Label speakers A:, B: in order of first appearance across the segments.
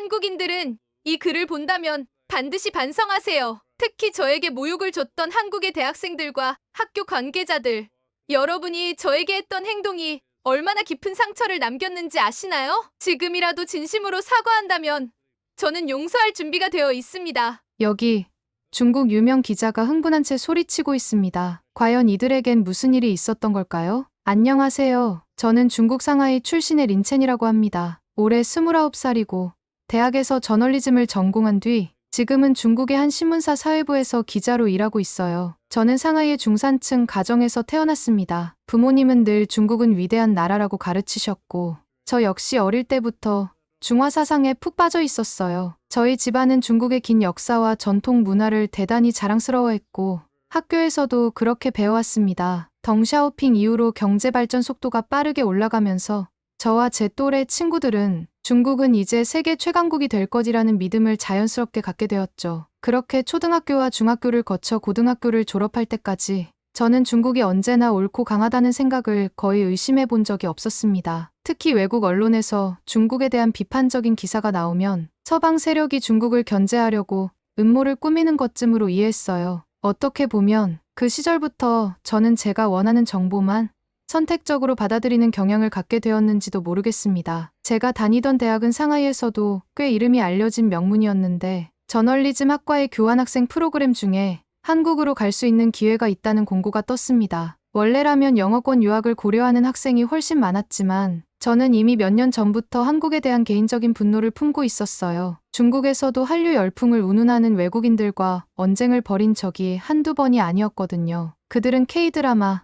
A: 한국인들은 이 글을 본다면 반드시 반성하세요. 특히 저에게 모욕을 줬던 한국의 대학생들과 학교 관계자들. 여러분이 저에게 했던 행동이 얼마나 깊은 상처를 남겼는지 아시나요? 지금이라도 진심으로 사과한다면 저는 용서할 준비가 되어 있습니다.
B: 여기 중국 유명 기자가 흥분한 채 소리치고 있습니다. 과연 이들에겐 무슨 일이 있었던 걸까요? 안녕하세요. 저는 중국 상하이 출신의 린첸이라고 합니다. 올해 29살이고 대학에서 저널리즘을 전공한 뒤 지금은 중국의 한 신문사 사회부에서 기자로 일하고 있어요. 저는 상하이의 중산층 가정에서 태어났습니다. 부모님은 늘 중국은 위대한 나라라고 가르치셨고 저 역시 어릴 때부터 중화 사상에 푹 빠져 있었어요. 저희 집안은 중국의 긴 역사와 전통 문화를 대단히 자랑스러워했고 학교에서도 그렇게 배워왔습니다. 덩샤오핑 이후로 경제 발전 속도가 빠르게 올라가면서 저와 제 또래 친구들은 중국은 이제 세계 최강국이 될 것이라는 믿음을 자연스럽게 갖게 되었죠. 그렇게 초등학교와 중학교를 거쳐 고등학교를 졸업할 때까지 저는 중국이 언제나 옳고 강하다는 생각을 거의 의심해 본 적이 없었습니다. 특히 외국 언론에서 중국에 대한 비판적인 기사가 나오면 서방 세력이 중국을 견제하려고 음모를 꾸미는 것쯤으로 이해했어요. 어떻게 보면 그 시절부터 저는 제가 원하는 정보만 선택적으로 받아들이는 경향을 갖게 되었는지도 모르겠습니다. 제가 다니던 대학은 상하이에서도 꽤 이름이 알려진 명문이었는데 저널리즘 학과의 교환학생 프로그램 중에 한국으로 갈 수 있는 기회가 있다는 공고가 떴습니다. 원래라면 영어권 유학을 고려하는 학생이 훨씬 많았지만 저는 이미 몇 년 전부터 한국에 대한 개인적인 분노를 품고 있었어요. 중국에서도 한류 열풍을 운운하는 외국인들과 언쟁을 벌인 적이 한두 번이 아니었거든요. 그들은 K-드라마,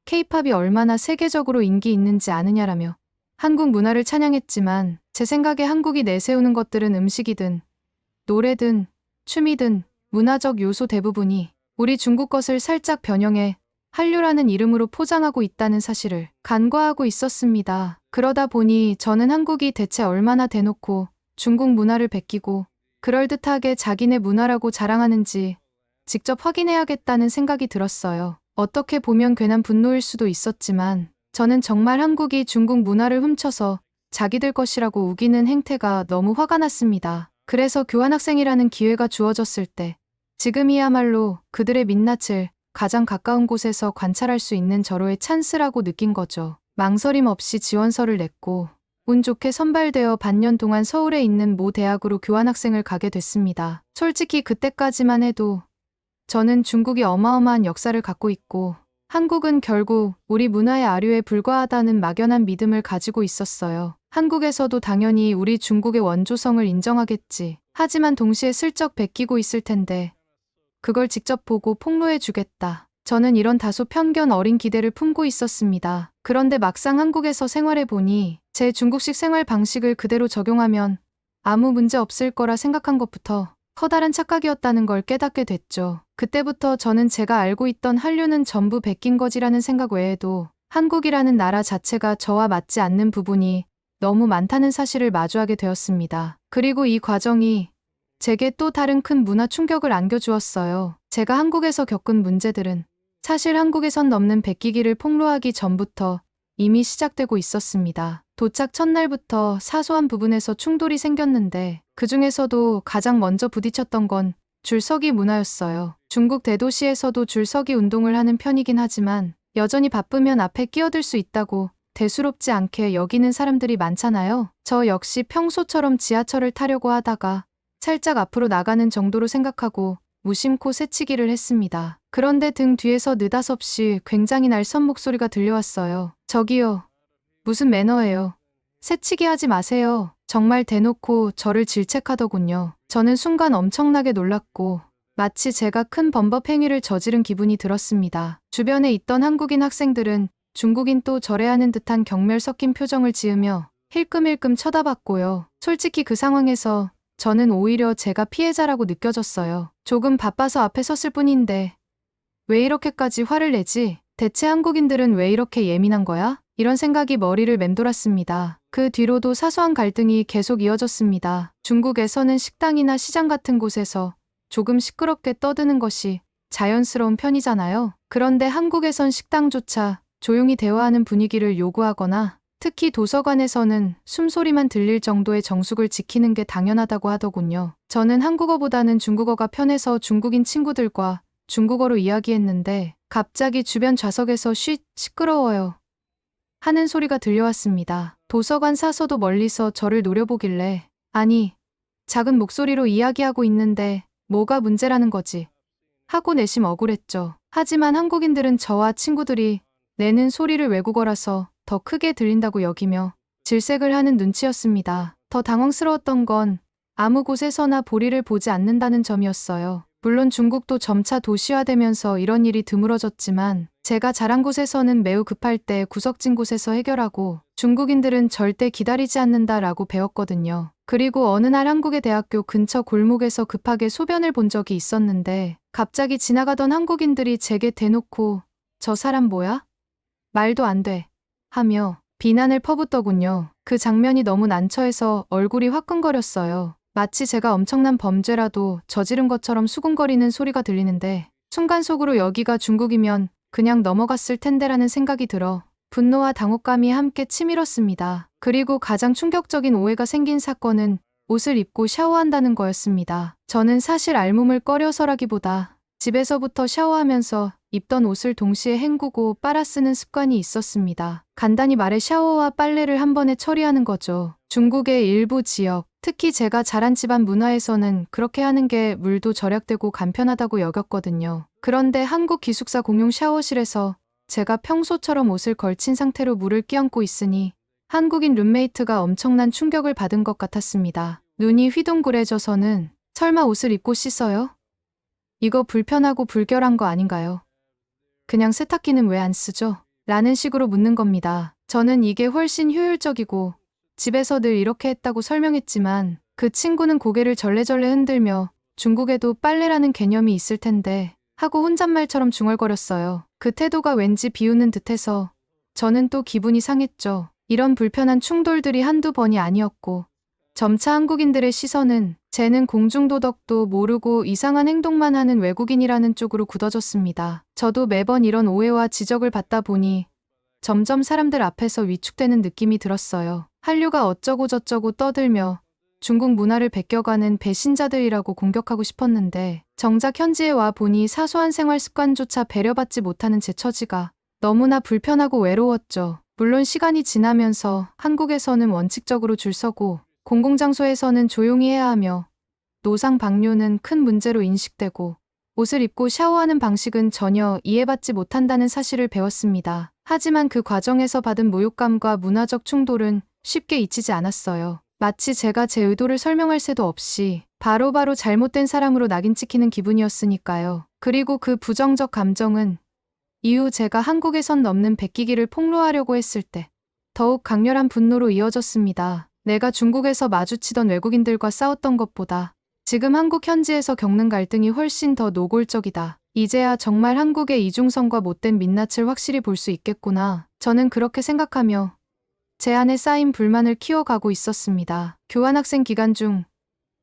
B: K-팝이 얼마나 세계적으로 인기 있는지 아느냐라며 한국 문화를 찬양했지만 제 생각에 한국이 내세우는 것들은 음식이든 노래든 춤이든 문화적 요소 대부분이 우리 중국 것을 살짝 변형해 한류라는 이름으로 포장하고 있다는 사실을 간과하고 있었습니다. 그러다 보니 저는 한국이 대체 얼마나 대놓고 중국 문화를 베끼고 그럴듯하게 자기네 문화라고 자랑하는지 직접 확인해야겠다는 생각이 들었어요. 어떻게 보면 괜한 분노일 수도 있었지만 저는 정말 한국이 중국 문화를 훔쳐서 자기들 것이라고 우기는 행태가 너무 화가 났습니다. 그래서 교환학생이라는 기회가 주어졌을 때 지금이야말로 그들의 민낯을 가장 가까운 곳에서 관찰할 수 있는 절호의 찬스라고 느낀 거죠. 망설임 없이 지원서를 냈고 운 좋게 선발되어 반년 동안 서울에 있는 모 대학으로 교환학생을 가게 됐습니다. 솔직히 그때까지만 해도 저는 중국이 어마어마한 역사를 갖고 있고 한국은 결국 우리 문화의 아류에 불과하다는 막연한 믿음을 가지고 있었어요. 한국에서도 당연히 우리 중국의 원조성을 인정하겠지. 하지만 동시에 슬쩍 베끼고 있을 텐데 그걸 직접 보고 폭로해주겠다. 저는 이런 다소 편견 어린 기대를 품고 있었습니다. 그런데 막상 한국에서 생활해보니 제 중국식 생활 방식을 그대로 적용하면 아무 문제 없을 거라 생각한 것부터 커다란 착각이었다는 걸 깨닫게 됐죠. 그때부터 저는 제가 알고 있던 한류는 전부 베낀 거지라는 생각 외에도 한국이라는 나라 자체가 저와 맞지 않는 부분이 너무 많다는 사실을 마주하게 되었습니다. 그리고 이 과정이 제게 또 다른 큰 문화 충격을 안겨주었어요. 제가 한국에서 겪은 문제들은 사실 한국에선 넘는 베끼기를 폭로하기 전부터 이미 시작되고 있었습니다. 도착 첫날부터 사소한 부분에서 충돌이 생겼는데 그 중에서도 가장 먼저 부딪혔던 건 줄서기 문화였어요. 중국 대도시에서도 줄서기 운동을 하는 편이긴 하지만 여전히 바쁘면 앞에 끼어들 수 있다고 대수롭지 않게 여기는 사람들이 많잖아요. 저 역시 평소처럼 지하철을 타려고 하다가 살짝 앞으로 나가는 정도로 생각하고 무심코 새치기를 했습니다. 그런데 등 뒤에서 느닷없이 굉장히 날선 목소리가 들려왔어요. 저기요. 무슨 매너예요. 새치기 하지 마세요. 정말 대놓고 저를 질책하더군요. 저는 순간 엄청나게 놀랐고 마치 제가 큰 범법 행위를 저지른 기분이 들었습니다. 주변에 있던 한국인 학생들은 중국인 또 저래야 하는 듯한 경멸 섞인 표정을 지으며 힐끔힐끔 쳐다봤고요. 솔직히 그 상황에서 저는 오히려 제가 피해자라고 느껴졌어요. 조금 바빠서 앞에 섰을 뿐인데 왜 이렇게까지 화를 내지? 대체 한국인들은 왜 이렇게 예민한 거야? 이런 생각이 머리를 맴돌았습니다. 그 뒤로도 사소한 갈등이 계속 이어졌습니다. 중국에서는 식당이나 시장 같은 곳에서 조금 시끄럽게 떠드는 것이 자연스러운 편이잖아요. 그런데 한국에선 식당조차 조용히 대화하는 분위기를 요구하거나 특히 도서관에서는 숨소리만 들릴 정도의 정숙을 지키는 게 당연하다고 하더군요. 저는 한국어보다는 중국어가 편해서 중국인 친구들과 중국어로 이야기했는데 갑자기 주변 좌석에서 쉿, 시끄러워요 하는 소리가 들려왔습니다. 도서관 사서도 멀리서 저를 노려보길래 아니, 작은 목소리로 이야기하고 있는데 뭐가 문제라는 거지? 하고 내심 억울했죠. 하지만 한국인들은 저와 친구들이 내는 소리를 외국어라서 더 크게 들린다고 여기며 질색을 하는 눈치였습니다. 더 당황스러웠던 건 아무 곳에서나 보리를 보지 않는다는 점이었어요. 물론 중국도 점차 도시화되면서 이런 일이 드물어졌지만 제가 자란 곳에서는 매우 급할 때 구석진 곳에서 해결하고 중국인들은 절대 기다리지 않는다라고 배웠거든요. 그리고 어느 날 한국의 대학교 근처 골목에서 급하게 소변을 본 적이 있었는데 갑자기 지나가던 한국인들이 제게 대놓고 저 사람 뭐야? 말도 안 돼. 하며 비난을 퍼붓더군요. 그 장면이 너무 난처해서 얼굴이 화끈거렸어요. 마치 제가 엄청난 범죄라도 저지른 것처럼 수군거리는 소리가 들리는데 순간 속으로 여기가 중국이면 그냥 넘어갔을 텐데라는 생각이 들어 분노와 당혹감이 함께 치밀었습니다. 그리고 가장 충격적인 오해가 생긴 사건은 옷을 입고 샤워한다는 거였습니다. 저는 사실 알몸을 꺼려서라기보다 집에서부터 샤워하면서 입던 옷을 동시에 헹구고 빨아 쓰는 습관이 있었습니다. 간단히 말해 샤워와 빨래를 한 번에 처리하는 거죠. 중국의 일부 지역, 특히 제가 자란 집안 문화에서는 그렇게 하는 게 물도 절약되고 간편하다고 여겼거든요. 그런데 한국 기숙사 공용 샤워실에서 제가 평소처럼 옷을 걸친 상태로 물을 끼얹고 있으니 한국인 룸메이트가 엄청난 충격을 받은 것 같았습니다. 눈이 휘둥그레져서는 설마 옷을 입고 씻어요? 이거 불편하고 불결한 거 아닌가요? 그냥 세탁기는 왜 안 쓰죠? 라는 식으로 묻는 겁니다. 저는 이게 훨씬 효율적이고 집에서 늘 이렇게 했다고 설명했지만 그 친구는 고개를 절레절레 흔들며 중국에도 빨래라는 개념이 있을 텐데 하고 혼잣말처럼 중얼거렸어요. 그 태도가 왠지 비웃는 듯해서 저는 또 기분이 상했죠. 이런 불편한 충돌들이 한두 번이 아니었고 점차 한국인들의 시선은 쟤는 공중도덕도 모르고 이상한 행동만 하는 외국인이라는 쪽으로 굳어졌습니다. 저도 매번 이런 오해와 지적을 받다 보니 점점 사람들 앞에서 위축되는 느낌이 들었어요. 한류가 어쩌고 저쩌고 떠들며 중국 문화를 베껴가는 배신자들이라고 공격하고 싶었는데 정작 현지에 와 보니 사소한 생활 습관조차 배려받지 못하는 제 처지가 너무나 불편하고 외로웠죠. 물론 시간이 지나면서 한국에서는 원칙적으로 줄 서고 공공장소에서는 조용히 해야 하며 노상 방뇨는 큰 문제로 인식되고 옷을 입고 샤워하는 방식은 전혀 이해받지 못한다는 사실을 배웠습니다. 하지만 그 과정에서 받은 모욕감과 문화적 충돌은 쉽게 잊히지 않았어요. 마치 제가 제 의도를 설명할 새도 없이 바로바로 잘못된 사람으로 낙인 찍히는 기분이었으니까요. 그리고 그 부정적 감정은 이후 제가 한국에 선 넘는 베끼기를 폭로하려고 했을 때 더욱 강렬한 분노로 이어졌습니다. 내가 중국에서 마주치던 외국인들과 싸웠던 것보다 지금 한국 현지에서 겪는 갈등이 훨씬 더 노골적이다. 이제야 정말 한국의 이중성과 못된 민낯을 확실히 볼 수 있겠구나. 저는 그렇게 생각하며 제 안에 쌓인 불만을 키워가고 있었습니다. 교환학생 기간 중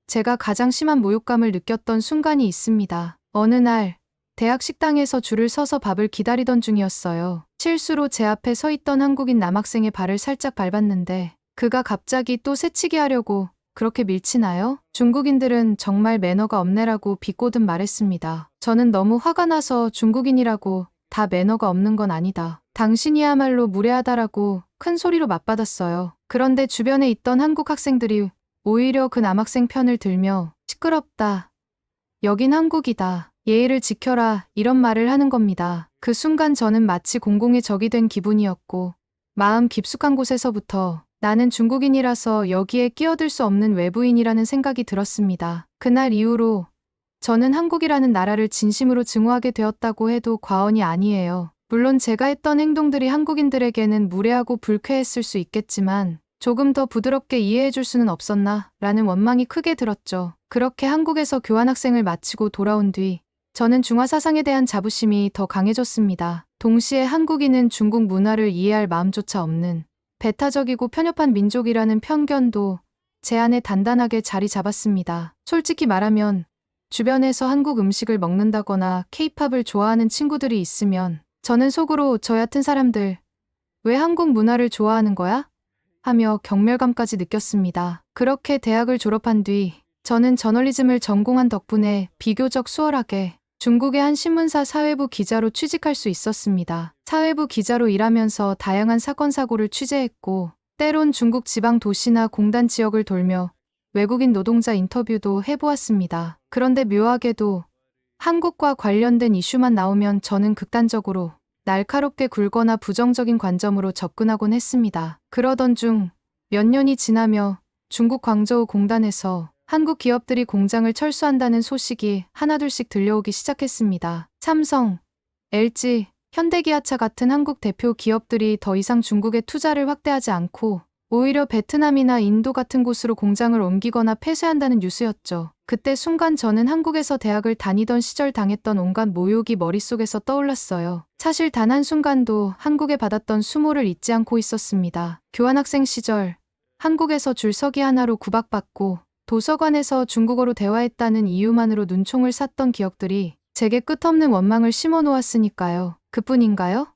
B: 제가 가장 심한 모욕감을 느꼈던 순간이 있습니다. 어느 날 대학 식당에서 줄을 서서 밥을 기다리던 중이었어요. 실수로 제 앞에 서 있던 한국인 남학생의 발을 살짝 밟았는데 그가 갑자기 또 새치기 하려고 그렇게 밀치나요? 중국인들은 정말 매너가 없네라고 비꼬듯 말했습니다. 저는 너무 화가 나서 중국인이라고 다 매너가 없는 건 아니다. 당신이야말로 무례하다라고 큰 소리로 맞받았어요. 그런데 주변에 있던 한국 학생들이 오히려 그 남학생 편을 들며 시끄럽다. 여긴 한국이다. 예의를 지켜라. 이런 말을 하는 겁니다. 그 순간 저는 마치 공공의 적이 된 기분이었고 마음 깊숙한 곳에서부터 나는 중국인이라서 여기에 끼어들 수 없는 외부인이라는 생각이 들었습니다. 그날 이후로 저는 한국이라는 나라를 진심으로 증오하게 되었다고 해도 과언이 아니에요. 물론 제가 했던 행동들이 한국인들에게는 무례하고 불쾌했을 수 있겠지만 조금 더 부드럽게 이해해줄 수는 없었나 라는 원망이 크게 들었죠. 그렇게 한국에서 교환학생을 마치고 돌아온 뒤 저는 중화 사상에 대한 자부심이 더 강해졌습니다. 동시에 한국인은 중국 문화를 이해할 마음조차 없는 배타적이고 편협한 민족이라는 편견도 제 안에 단단하게 자리 잡았습니다. 솔직히 말하면 주변에서 한국 음식을 먹는다거나 케이팝을 좋아하는 친구들이 있으면 저는 속으로 저 얕은 사람들 왜 한국 문화를 좋아하는 거야? 하며 경멸감까지 느꼈습니다. 그렇게 대학을 졸업한 뒤 저는 저널리즘을 전공한 덕분에 비교적 수월하게 중국의 한 신문사 사회부 기자로 취직할 수 있었습니다. 사회부 기자로 일하면서 다양한 사건 사고를 취재했고 때론 중국 지방 도시나 공단 지역을 돌며 외국인 노동자 인터뷰도 해보았습니다. 그런데 묘하게도 한국과 관련된 이슈만 나오면 저는 극단적으로 날카롭게 굴거나 부정적인 관점으로 접근하곤 했습니다. 그러던 중 몇 년이 지나며 중국 광저우 공단에서 한국 기업들이 공장을 철수한다는 소식이 하나둘씩 들려오기 시작했습니다. 삼성, LG, 현대기아차 같은 한국 대표 기업들이 더 이상 중국에 투자를 확대하지 않고 오히려 베트남이나 인도 같은 곳으로 공장을 옮기거나 폐쇄한다는 뉴스였죠. 그때 순간 저는 한국에서 대학을 다니던 시절 당했던 온갖 모욕이 머릿속에서 떠올랐어요. 사실 단 한순간도 한국에 받았던 수모를 잊지 않고 있었습니다. 교환학생 시절 한국에서 줄서기 하나로 구박받고 도서관에서 중국어로 대화했다는 이유만으로 눈총을 쐈던 기억들이 제게 끝없는 원망을 심어 놓았으니까요. 그뿐인가요?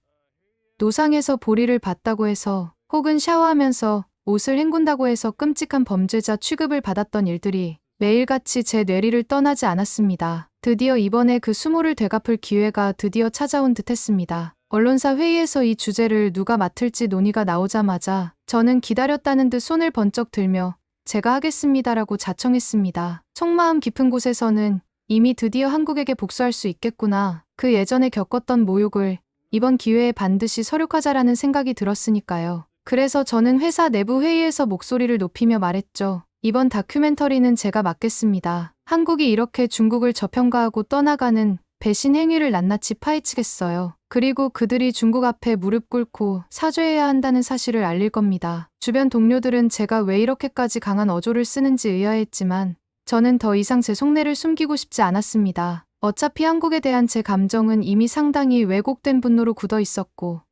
B: 노상에서 보리를 봤다고 해서 혹은 샤워하면서 옷을 헹군다고 해서 끔찍한 범죄자 취급을 받았던 일들이 매일같이 제 뇌리를 떠나지 않았습니다. 드디어 이번에 그 수모를 되갚을 기회가 드디어 찾아온 듯했습니다. 언론사 회의에서 이 주제를 누가 맡을지 논의가 나오자마자 저는 기다렸다는 듯 손을 번쩍 들며 제가 하겠습니다라고 자청했습니다. 속마음 깊은 곳에서는 이미 드디어 한국에게 복수할 수 있겠구나. 그 예전에 겪었던 모욕을 이번 기회에 반드시 서력하자라는 생각이 들었으니까요. 그래서 저는 회사 내부 회의에서 목소리를 높이며 말했죠. 이번 다큐멘터리는 제가 맡겠습니다. 한국이 이렇게 중국을 저평가하고 떠나가는 배신 행위를 낱낱이 파헤치겠어요. 그리고 그들이 중국 앞에 무릎 꿇고 사죄해야 한다는 사실을 알릴 겁니다. 주변 동료들은 제가 왜 이렇게까지 강한 어조를 쓰는지 의아해했지만 저는 더 이상 제 속내를 숨기고 싶지 않았습니다. 어차피 한국에 대한 제 감정은 이미 상당히 왜곡된 분노로 굳어 있었고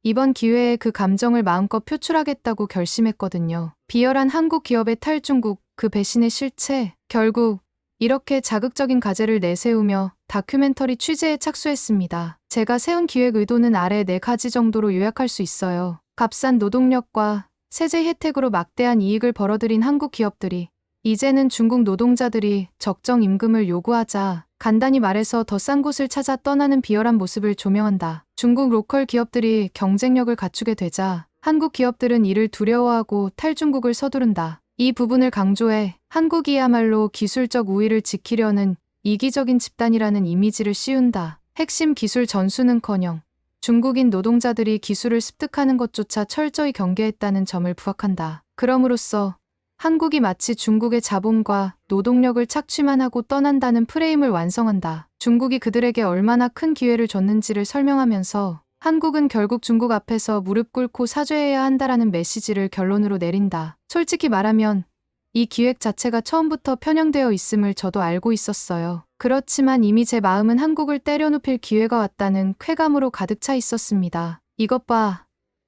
B: 이번 기회에 그 감정을 마음껏 표출하겠다고 결심했거든요. 비열한 한국 기업의 탈중국, 그 배신의 실체, 결국 이렇게 자극적인 과제를 내세우며 다큐멘터리 취재에 착수했습니다. 제가 세운 기획 의도는 아래 4가지 정도로 요약할 수 있어요. 값싼 노동력과 세제 혜택으로 막대한 이익을 벌어들인 한국 기업들이 이제는 중국 노동자들이 적정 임금을 요구하자 간단히 말해서 더 싼 곳을 찾아 떠나는 비열한 모습을 조명한다. 중국 로컬 기업들이 경쟁력을 갖추게 되자 한국 기업들은 이를 두려워하고 탈중국을 서두른다. 이 부분을 강조해 한국이야말로 기술적 우위를 지키려는 이기적인 집단이라는 이미지를 씌운다. 핵심 기술 전수는커녕 중국인 노동자들이 기술을 습득하는 것조차 철저히 경계했다는 점을 부각한다. 그럼으로써 한국이 마치 중국의 자본과 노동력을 착취만 하고 떠난다는 프레임을 완성한다. 중국이 그들에게 얼마나 큰 기회를 줬는지를 설명하면서 한국은 결국 중국 앞에서 무릎 꿇고 사죄해야 한다라는 메시지를 결론으로 내린다. 솔직히 말하면 이 기획 자체가 처음부터 편향되어 있음을 저도 알고 있었어요. 그렇지만 이미 제 마음은 한국을 때려눕힐 기회가 왔다는 쾌감으로 가득 차 있었습니다. 이것 봐.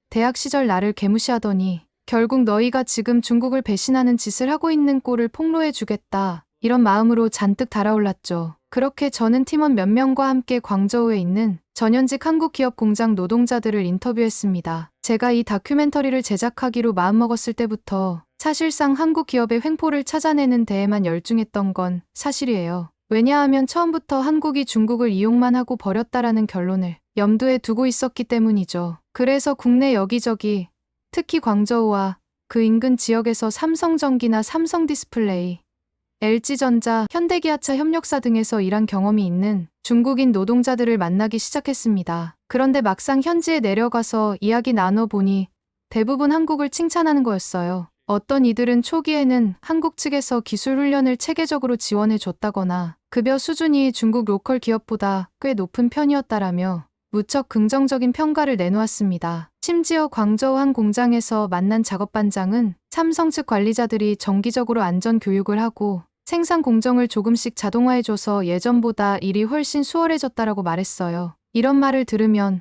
B: 대학 시절 나를 개무시하더니 결국 너희가 지금 중국을 배신하는 짓을 하고 있는 꼴을 폭로해주겠다. 이런 마음으로 잔뜩 달아올랐죠. 그렇게 저는 팀원 몇 명과 함께 광저우에 있는 전현직 한국 기업 공장 노동자들을 인터뷰했습니다. 제가 이 다큐멘터리를 제작하기로 마음먹었을 때부터 사실상 한국 기업의 횡포를 찾아내는 데에만 열중했던 건 사실이에요. 왜냐하면 처음부터 한국이 중국을 이용만 하고 버렸다라는 결론을 염두에 두고 있었기 때문이죠. 그래서 국내 여기저기 특히 광저우와 그 인근 지역에서 삼성전기나 삼성디스플레이, LG전자, 현대기아차 협력사 등에서 일한 경험이 있는 중국인 노동자들을 만나기 시작했습니다. 그런데 막상 현지에 내려가서 이야기 나눠보니 대부분 한국을 칭찬하는 거였어요. 어떤 이들은 초기에는 한국 측에서 기술 훈련을 체계적으로 지원해줬다거나 급여 수준이 중국 로컬 기업보다 꽤 높은 편이었다라며 무척 긍정적인 평가를 내놓았습니다. 심지어 광저우 한 공장에서 만난 작업반장은 삼성 측 관리자들이 정기적으로 안전 교육을 하고 생산 공정을 조금씩 자동화해줘서 예전보다 일이 훨씬 수월해졌다라고 말했어요. 이런 말을 들으면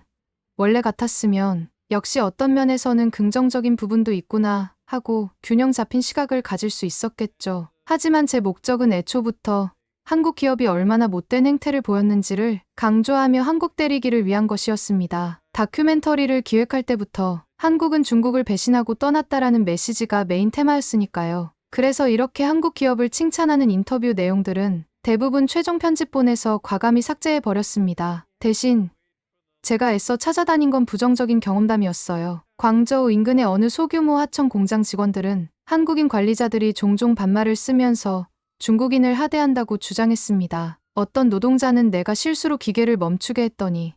B: 원래 같았으면 역시 어떤 면에서는 긍정적인 부분도 있구나 하고 균형 잡힌 시각을 가질 수 있었겠죠. 하지만 제 목적은 애초부터 한국 기업이 얼마나 못된 행태를 보였는지를 강조하며 한국 때리기를 위한 것이었습니다. 다큐멘터리를 기획할 때부터 한국은 중국을 배신하고 떠났다라는 메시지가 메인 테마였으니까요. 그래서 이렇게 한국 기업을 칭찬하는 인터뷰 내용들은 대부분 최종 편집본에서 과감히 삭제해버렸습니다. 대신 제가 애써 찾아다닌 건 부정적인 경험담이었어요. 광저우 인근의 어느 소규모 하청 공장 직원들은 한국인 관리자들이 종종 반말을 쓰면서 중국인을 하대한다고 주장했습니다. 어떤 노동자는 내가 실수로 기계를 멈추게 했더니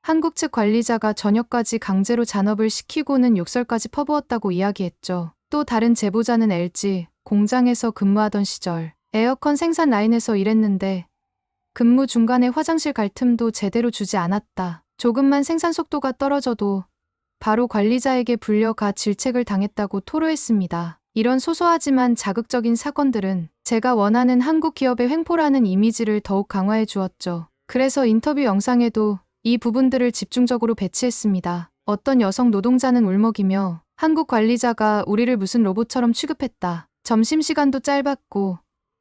B: 한국 측 관리자가 저녁까지 강제로 잔업을 시키고는 욕설까지 퍼부었다고 이야기했죠. 또 다른 제보자는 LG 공장에서 근무하던 시절 에어컨 생산 라인에서 일했는데 근무 중간에 화장실 갈 틈도 제대로 주지 않았다. 조금만 생산 속도가 떨어져도 바로 관리자에게 불려가 질책을 당했다고 토로했습니다. 이런 소소하지만 자극적인 사건들은 제가 원하는 한국 기업의 횡포라는 이미지를 더욱 강화해 주었죠. 그래서 인터뷰 영상에도 이 부분들을 집중적으로 배치했습니다. 어떤 여성 노동자는 울먹이며 한국 관리자가 우리를 무슨 로봇처럼 취급했다. 점심시간도 짧았고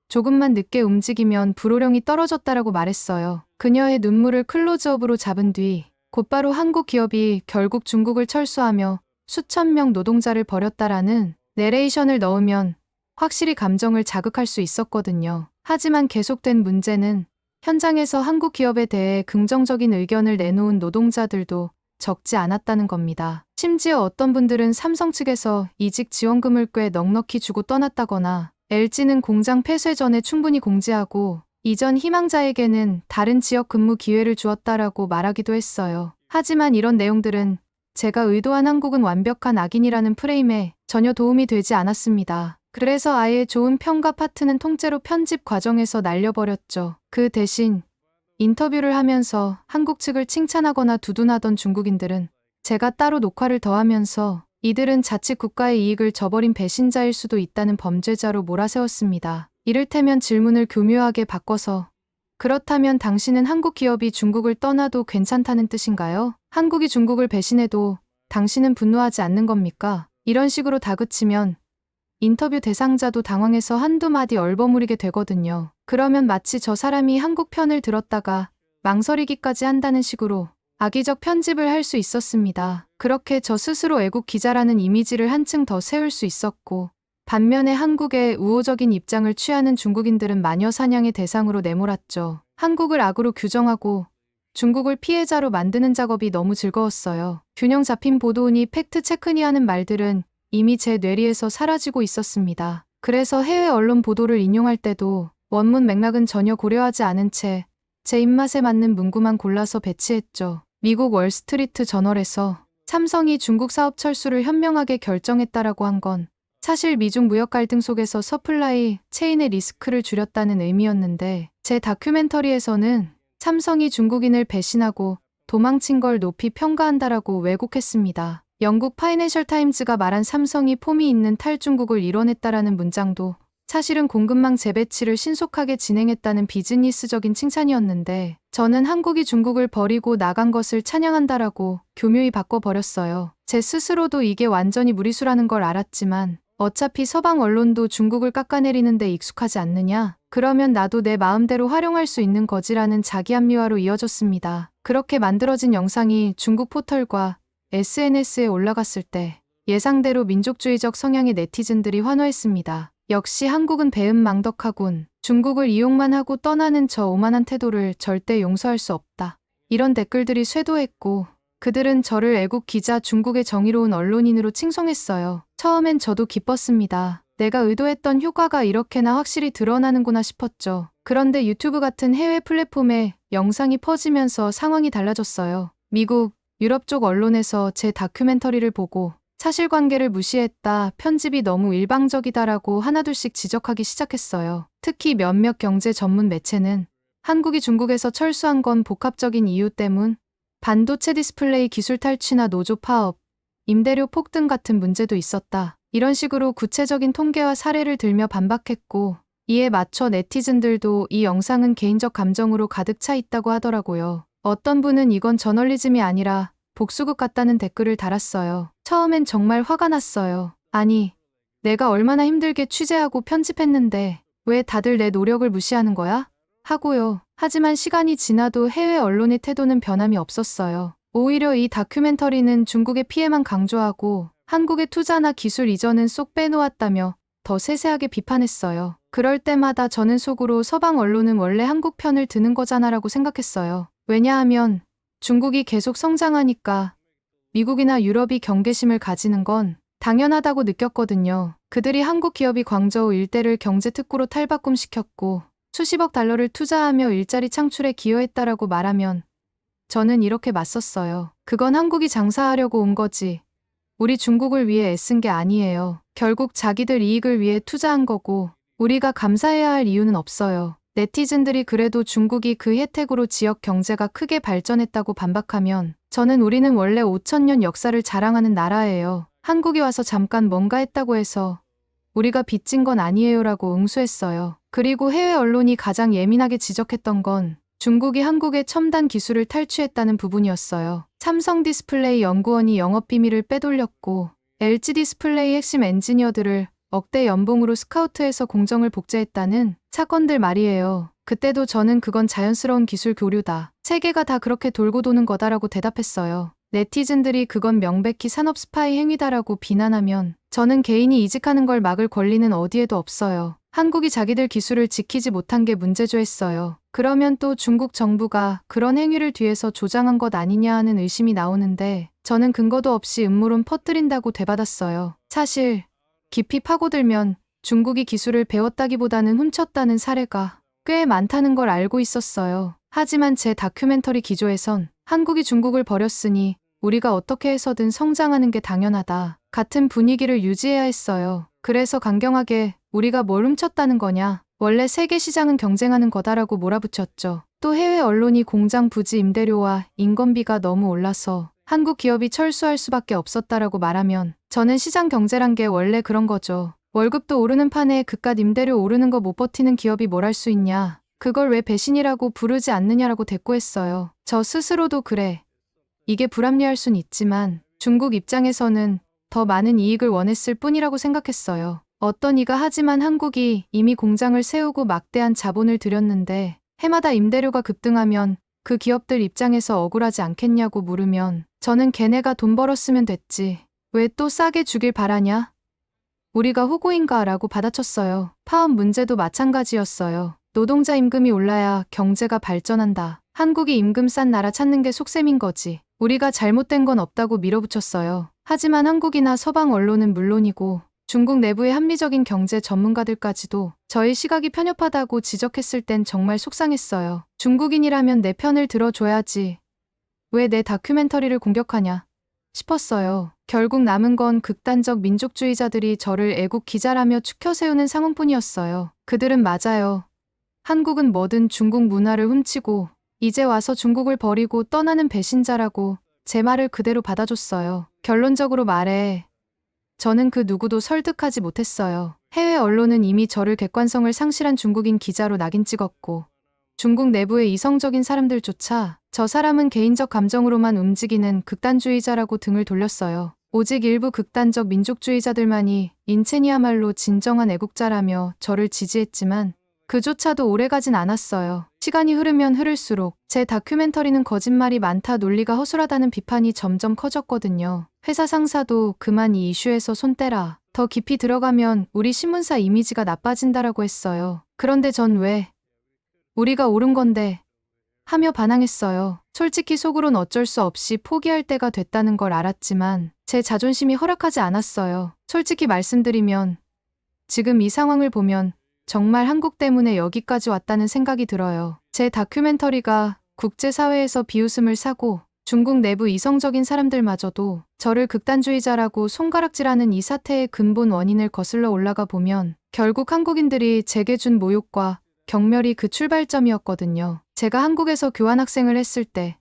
B: 조금만 늦게 움직이면 불호령이 떨어졌다라고 말했어요. 그녀의 눈물을 클로즈업으로 잡은 뒤 곧바로 한국 기업이 결국 중국을 철수하며 수천 명 노동자를 버렸다라는 내레이션을 넣으면 확실히 감정을 자극할 수 있었거든요. 하지만 계속된 문제는 현장에서 한국 기업에 대해 긍정적인 의견을 내놓은 노동자들도 적지 않았다는 겁니다. 심지어 어떤 분들은 삼성 측에서 이직 지원금을 꽤 넉넉히 주고 떠났다거나 LG는 공장 폐쇄 전에 충분히 공지하고 이전 희망자에게는 다른 지역 근무 기회를 주었다라고 말하기도 했어요. 하지만 이런 내용들은 제가 의도한 한국은 완벽한 악인이라는 프레임에 전혀 도움이 되지 않았습니다. 그래서 아예 좋은 평가 파트는 통째로 편집 과정에서 날려버렸죠. 그 대신 인터뷰를 하면서 한국 측을 칭찬하거나 두둔하던 중국인들은 제가 따로 녹화를 더하면서 이들은 자칫 국가의 이익을 저버린 배신자일 수도 있다는 범죄자로 몰아세웠습니다. 이를테면 질문을 교묘하게 바꿔서 그렇다면 당신은 한국 기업이 중국을 떠나도 괜찮다는 뜻인가요? 한국이 중국을 배신해도 당신은 분노하지 않는 겁니까? 이런 식으로 다그치면 인터뷰 대상자도 당황해서 한두 마디 얼버무리게 되거든요. 그러면 마치 저 사람이 한국 편을 들었다가 망설이기까지 한다는 식으로 악의적 편집을 할 수 있었습니다. 그렇게 저 스스로 애국 기자라는 이미지를 한층 더 세울 수 있었고 반면에 한국의 우호적인 입장을 취하는 중국인들은 마녀 사냥의 대상으로 내몰았죠. 한국을 악으로 규정하고 중국을 피해자로 만드는 작업이 너무 즐거웠어요. 균형 잡힌 보도니 팩트 체크니 하는 말들은 이미 제 뇌리에서 사라지고 있었습니다. 그래서 해외 언론 보도를 인용할 때도 원문 맥락은 전혀 고려하지 않은 채 제 입맛에 맞는 문구만 골라서 배치했죠. 미국 월스트리트 저널에서 삼성이 중국 사업 철수를 현명하게 결정했다라고 한 건 사실 미중 무역 갈등 속에서 서플라이 체인의 리스크를 줄였다는 의미였는데 제 다큐멘터리에서는 삼성이 중국인을 배신하고 도망친 걸 높이 평가한다라고 왜곡했습니다. 영국 파이낸셜 타임즈가 말한 삼성이 폼이 있는 탈중국을 이뤄냈다라는 문장도 사실은 공급망 재배치를 신속하게 진행했다는 비즈니스적인 칭찬이었는데 저는 한국이 중국을 버리고 나간 것을 찬양한다라고 교묘히 바꿔버렸어요. 제 스스로도 이게 완전히 무리수라는 걸 알았지만 어차피 서방 언론도 중국을 깎아내리는 데 익숙하지 않느냐? 그러면 나도 내 마음대로 활용할 수 있는 거지라는 자기합리화로 이어졌습니다. 그렇게 만들어진 영상이 중국 포털과 SNS에 올라갔을 때 예상대로 민족주의적 성향의 네티즌들이 환호했습니다. 역시 한국은 배은망덕하군. 중국을 이용만 하고 떠나는 저 오만한 태도를 절대 용서할 수 없다. 이런 댓글들이 쇄도했고 그들은 저를 애국 기자 중국의 정의로운 언론인으로 칭송했어요. 처음엔 저도 기뻤습니다. 내가 의도했던 효과가 이렇게나 확실히 드러나는구나 싶었죠. 그런데 유튜브 같은 해외 플랫폼에 영상이 퍼지면서 상황이 달라졌어요. 미국, 유럽 쪽 언론에서 제 다큐멘터리를 보고 사실관계를 무시했다, 편집이 너무 일방적이다라고 하나둘씩 지적하기 시작했어요. 특히 몇몇 경제 전문 매체는 한국이 중국에서 철수한 건 복합적인 이유 때문, 반도체 디스플레이 기술 탈취나 노조 파업, 임대료 폭등 같은 문제도 있었다. 이런 식으로 구체적인 통계와 사례를 들며 반박했고 이에 맞춰 네티즌들도 이 영상은 개인적 감정으로 가득 차 있다고 하더라고요. 어떤 분은 이건 저널리즘이 아니라 복수극 같다는 댓글을 달았어요. 처음엔 정말 화가 났어요. 아니, 내가 얼마나 힘들게 취재하고 편집했는데 왜 다들 내 노력을 무시하는 거야? 하고요. 하지만 시간이 지나도 해외 언론의 태도는 변함이 없었어요. 오히려 이 다큐멘터리는 중국의 피해만 강조하고 한국의 투자나 기술 이전은 쏙 빼놓았다며 더 세세하게 비판했어요. 그럴 때마다 저는 속으로 서방 언론은 원래 한국 편을 드는 거잖아라고 생각했어요. 왜냐하면 중국이 계속 성장하니까 미국이나 유럽이 경계심을 가지는 건 당연하다고 느꼈거든요. 그들이 한국 기업이 광저우 일대를 경제특구로 탈바꿈시켰고 수십억 달러를 투자하며 일자리 창출에 기여했다라고 말하면 저는 이렇게 맞섰어요. 그건 한국이 장사하려고 온 거지. 우리 중국을 위해 애쓴 게 아니에요. 결국 자기들 이익을 위해 투자한 거고 우리가 감사해야 할 이유는 없어요. 네티즌들이 그래도 중국이 그 혜택으로 지역 경제가 크게 발전했다고 반박하면 저는 우리는 원래 5,000년 역사를 자랑하는 나라예요. 한국이 와서 잠깐 뭔가 했다고 해서 우리가 빚진 건 아니에요라고 응수했어요. 그리고 해외 언론이 가장 예민하게 지적했던 건 중국이 한국의 첨단 기술을 탈취했다는 부분이었어요. 삼성 디스플레이 연구원이 영업 비밀을 빼돌렸고 LG 디스플레이 핵심 엔지니어들을 억대 연봉으로 스카우트해서 공정을 복제했다는 사건들 말이에요. 그때도 저는 그건 자연스러운 기술 교류다. 세계가 다 그렇게 돌고 도는 거다라고 대답했어요. 네티즌들이 그건 명백히 산업 스파이 행위다라고 비난하면 저는 개인이 이직하는 걸 막을 권리는 어디에도 없어요. 한국이 자기들 기술을 지키지 못한 게 문제죠 했어요. 그러면 또 중국 정부가 그런 행위를 뒤에서 조장한 것 아니냐 하는 의심이 나오는데 저는 근거도 없이 음모론 퍼뜨린다고 되받았어요. 사실 깊이 파고들면 중국이 기술을 배웠다기보다는 훔쳤다는 사례가 꽤 많다는 걸 알고 있었어요. 하지만 제 다큐멘터리 기조에선 한국이 중국을 버렸으니 우리가 어떻게 해서든 성장하는 게 당연하다. 같은 분위기를 유지해야 했어요. 그래서 강경하게 우리가 뭘 훔쳤다는 거냐. 원래 세계 시장은 경쟁하는 거다라고 몰아붙였죠. 또 해외 언론이 공장 부지 임대료와 인건비가 너무 올라서 한국 기업이 철수할 수밖에 없었다라고 말하면 저는 시장 경제란 게 원래 그런 거죠. 월급도 오르는 판에 그깟 임대료 오르는 거 못 버티는 기업이 뭘 할 수 있냐. 그걸 왜 배신이라고 부르지 않느냐라고 대꾸했어요. 저 스스로도 그래. 이게 불합리할 순 있지만 중국 입장에서는 더 많은 이익을 원했을 뿐이라고 생각했어요. 어떤 이가 하지만 한국이 이미 공장을 세우고 막대한 자본을 들였는데 해마다 임대료가 급등하면 그 기업들 입장에서 억울하지 않겠냐고 물으면 저는 걔네가 돈 벌었으면 됐지. 왜 또 싸게 주길 바라냐? 우리가 호구인가? 라고 받아쳤어요. 파업 문제도 마찬가지였어요. 노동자 임금이 올라야 경제가 발전한다. 한국이 임금 싼 나라 찾는 게 속셈인 거지. 우리가 잘못된 건 없다고 밀어붙였어요. 하지만 한국이나 서방 언론은 물론이고 중국 내부의 합리적인 경제 전문가들까지도 저희 시각이 편협하다고 지적했을 땐 정말 속상했어요. 중국인이라면 내 편을 들어줘야지. 왜 내 다큐멘터리를 공격하냐 싶었어요. 결국 남은 건 극단적 민족주의자들이 저를 애국 기자라며 추켜 세우는 상황뿐이었어요. 그들은 맞아요. 한국은 뭐든 중국 문화를 훔치고 이제 와서 중국을 버리고 떠나는 배신자라고 제 말을 그대로 받아줬어요. 결론적으로 말해 저는 그 누구도 설득하지 못했어요. 해외 언론은 이미 저를 객관성을 상실한 중국인 기자로 낙인 찍었고 중국 내부의 이성적인 사람들조차 저 사람은 개인적 감정으로만 움직이는 극단주의자라고 등을 돌렸어요. 오직 일부 극단적 민족주의자들만이 인첸이야말로 진정한 애국자라며 저를 지지했지만 그조차도 오래가진 않았어요. 시간이 흐르면 흐를수록 제 다큐멘터리는 거짓말이 많다 논리가 허술하다는 비판이 점점 커졌거든요. 회사 상사도 그만 이 이슈에서 손 떼라. 더 깊이 들어가면 우리 신문사 이미지가 나빠진다라고 했어요. 그런데 전 왜? 우리가 옳은 건데 하며 반항했어요. 솔직히 속으론 어쩔 수 없이 포기할 때가 됐다는 걸 알았지만 제 자존심이 허락하지 않았어요. 솔직히 말씀드리면 지금 이 상황을 보면 정말 한국 때문에 여기까지 왔다는 생각이 들어요. 제 다큐멘터리가 국제사회에서 비웃음을 사고 중국 내부 이성적인 사람들마저도 저를 극단주의자라고 손가락질하는 이 사태의 근본 원인을 거슬러 올라가 보면 결국 한국인들이 제게 준 모욕과 경멸이 그 출발점이었거든요. 제가 한국에서 교환학생을 했을 때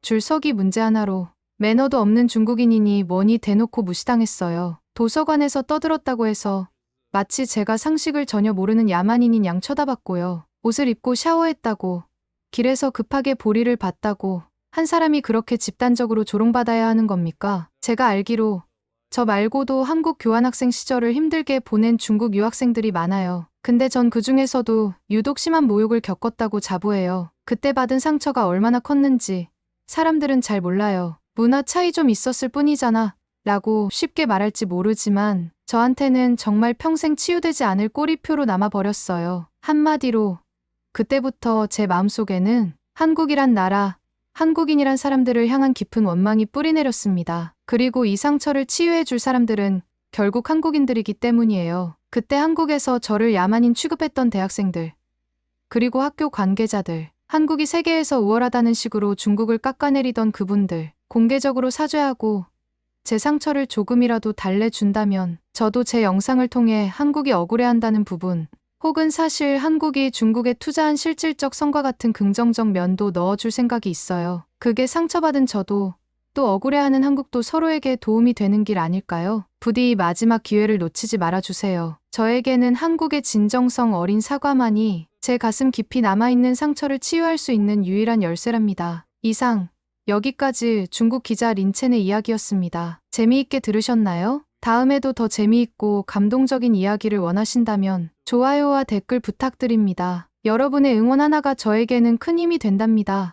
B: 줄서기 문제 하나로 매너도 없는 중국인이니 뭐니 대놓고 무시당했어요. 도서관에서 떠들었다고 해서 마치 제가 상식을 전혀 모르는 야만인인 양 쳐다봤고요. 옷을 입고 샤워했다고, 길에서 급하게 보리를 봤다고 한 사람이 그렇게 집단적으로 조롱받아야 하는 겁니까? 제가 알기로 저 말고도 한국 교환학생 시절을 힘들게 보낸 중국 유학생들이 많아요. 근데 전 그중에서도 유독 심한 모욕을 겪었다고 자부해요. 그때 받은 상처가 얼마나 컸는지 사람들은 잘 몰라요. 문화 차이 좀 있었을 뿐이잖아. 라고 쉽게 말할지 모르지만 저한테는 정말 평생 치유되지 않을 꼬리표로 남아버렸어요. 한마디로 그때부터 제 마음속에는 한국이란 나라, 한국인이란 사람들을 향한 깊은 원망이 뿌리내렸습니다. 그리고 이 상처를 치유해줄 사람들은 결국 한국인들이기 때문이에요. 그때 한국에서 저를 야만인 취급했던 대학생들, 그리고 학교 관계자들, 한국이 세계에서 우월하다는 식으로 중국을 깎아내리던 그분들, 공개적으로 사죄하고 제 상처를 조금이라도 달래준다면 저도 제 영상을 통해 한국이 억울해한다는 부분, 혹은 사실 한국이 중국에 투자한 실질적 성과 같은 긍정적 면도 넣어줄 생각이 있어요. 그게 상처받은 저도 또 억울해하는 한국도 서로에게 도움이 되는 길 아닐까요? 부디 이 마지막 기회를 놓치지 말아주세요. 저에게는 한국의 진정성 어린 사과만이 제 가슴 깊이 남아있는 상처를 치유할 수 있는 유일한 열쇠랍니다. 이상, 여기까지 중국 기자 린첸의 이야기였습니다. 재미있게 들으셨나요? 다음에도 더 재미있고 감동적인 이야기를 원하신다면 좋아요와 댓글 부탁드립니다. 여러분의 응원 하나가 저에게는 큰 힘이 된답니다.